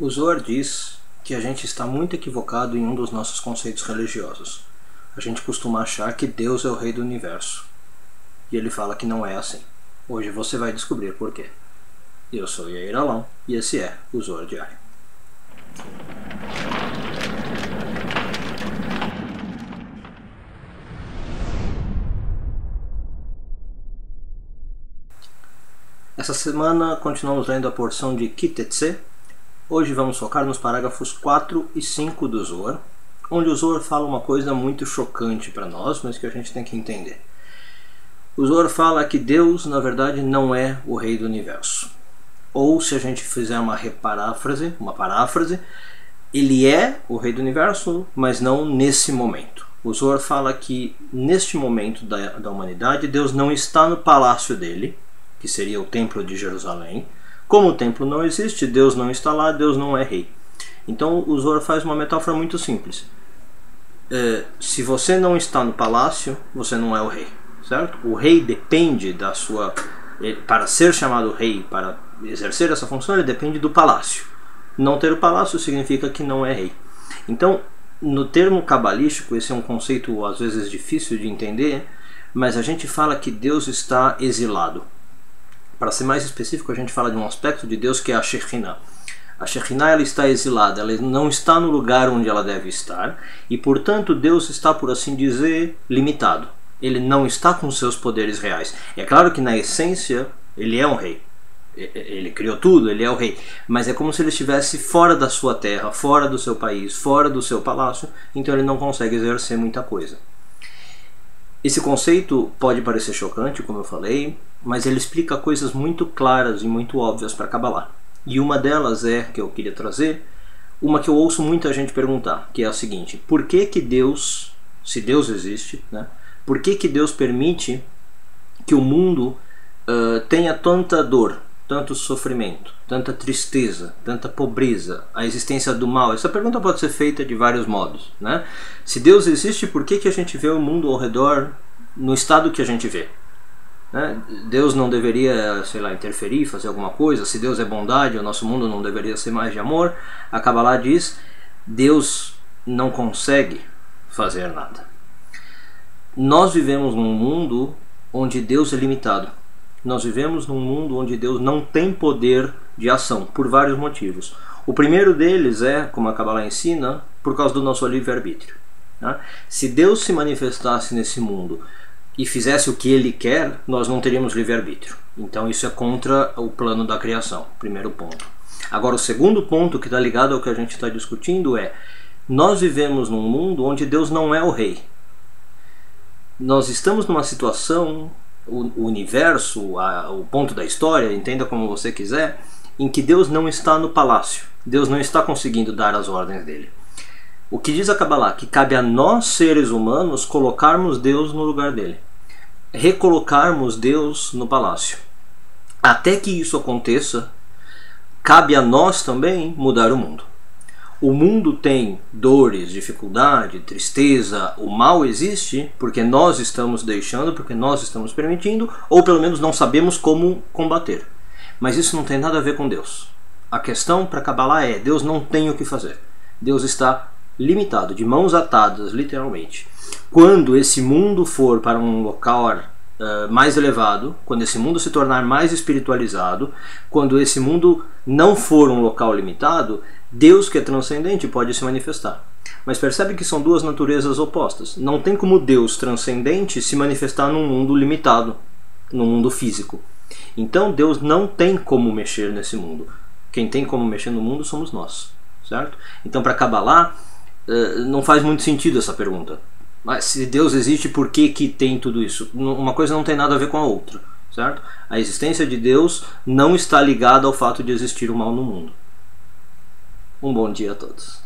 O Zohar diz que a gente está muito equivocado em um dos nossos conceitos religiosos. A gente costuma achar que Deus é o rei do universo. E ele fala que não é assim. Hoje você vai descobrir por quê. Eu sou Yair Alon e esse é o Zohar Diário. Essa semana continuamos lendo a porção de Kitetse. Hoje vamos focar nos parágrafos 4 e 5 do Zohar, onde o Zohar fala uma coisa muito chocante para nós, mas que a gente tem que entender. O Zohar fala que Deus, na verdade, não é o rei do universo. Ou, se a gente fizer uma paráfrase, ele é o rei do universo, mas não nesse momento. O Zohar fala que, neste momento da humanidade, Deus não está no palácio dele, que seria o templo de Jerusalém. Como o templo não existe, Deus não está lá, Deus não é rei. Então o Zohar faz uma metáfora muito simples. Se você não está no palácio, você não é o rei, certo? O rei depende da sua... Para ser chamado rei, para exercer essa função, ele depende do palácio. Não ter o palácio significa que não é rei. Então, no termo cabalístico, esse é um conceito às vezes difícil de entender, mas a gente fala que Deus está exilado. Para ser mais específico, a gente fala de um aspecto de Deus que é a Shekhinah. A Shekhinah, ela está exilada, ela não está no lugar onde ela deve estar, e portanto Deus está, por assim dizer, limitado. Ele não está com seus poderes reais. É claro que na essência ele é um rei. Ele criou tudo, ele é o rei. Mas é como se ele estivesse fora da sua terra, fora do seu país, fora do seu palácio, então ele não consegue exercer muita coisa. Esse conceito pode parecer chocante, como eu falei, mas ele explica coisas muito claras e muito óbvias para Kabbalah. E uma delas é, que eu queria trazer, uma que eu ouço muita gente perguntar, que é a seguinte: por que que Deus, se Deus existe, né, por que que Deus permite que o mundo tenha tanta dor, tanto sofrimento, tanta tristeza, tanta pobreza, a existência do mal? Essa pergunta pode ser feita de vários modos, né? Se Deus existe, por que que a gente vê o mundo ao redor no estado que a gente vê? Né? Deus não deveria, sei lá, interferir, fazer alguma coisa? Se Deus é bondade, o nosso mundo não deveria ser mais de amor? A Kabbalah diz: Deus não consegue fazer nada. Nós vivemos num mundo onde Deus é limitado. Nós vivemos num mundo onde Deus não tem poder de ação, por vários motivos. O primeiro deles é, como a Kabbalah ensina, por causa do nosso livre-arbítrio. Né? Se Deus se manifestasse nesse mundo e fizesse o que Ele quer, nós não teríamos livre-arbítrio. Então isso é contra o plano da criação, primeiro ponto. Agora, o segundo ponto, que está ligado ao que a gente está discutindo, é: nós vivemos num mundo onde Deus não é o rei. Nós estamos numa situação, o universo, o ponto da história, entenda como você quiser, em que Deus não está no palácio. Deus não está conseguindo dar as ordens dele. O que diz a Kabbalah? Que cabe a nós, seres humanos, colocarmos Deus no lugar dele. Recolocarmos Deus no palácio. Até que isso aconteça, cabe a nós também mudar o mundo. O mundo tem dores, dificuldade, tristeza, o mal existe porque nós estamos deixando, porque nós estamos permitindo, ou pelo menos não sabemos como combater. Mas isso não tem nada a ver com Deus. A questão para Kabbalah é: Deus não tem o que fazer. Deus está limitado, de mãos atadas, literalmente. Quando esse mundo for para um local mais elevado, quando esse mundo se tornar mais espiritualizado, quando esse mundo não for um local limitado, Deus, que é transcendente, pode se manifestar. Mas percebe que são duas naturezas opostas. Não tem como Deus transcendente se manifestar num mundo limitado, num mundo físico. Então Deus não tem como mexer nesse mundo. Quem tem como mexer no mundo somos nós, certo? Então, para Kabbalah, não faz muito sentido essa pergunta. Mas se Deus existe, por que que tem tudo isso? Uma coisa não tem nada a ver com a outra, certo? A existência de Deus não está ligada ao fato de existir o mal no mundo. Um bom dia a todos.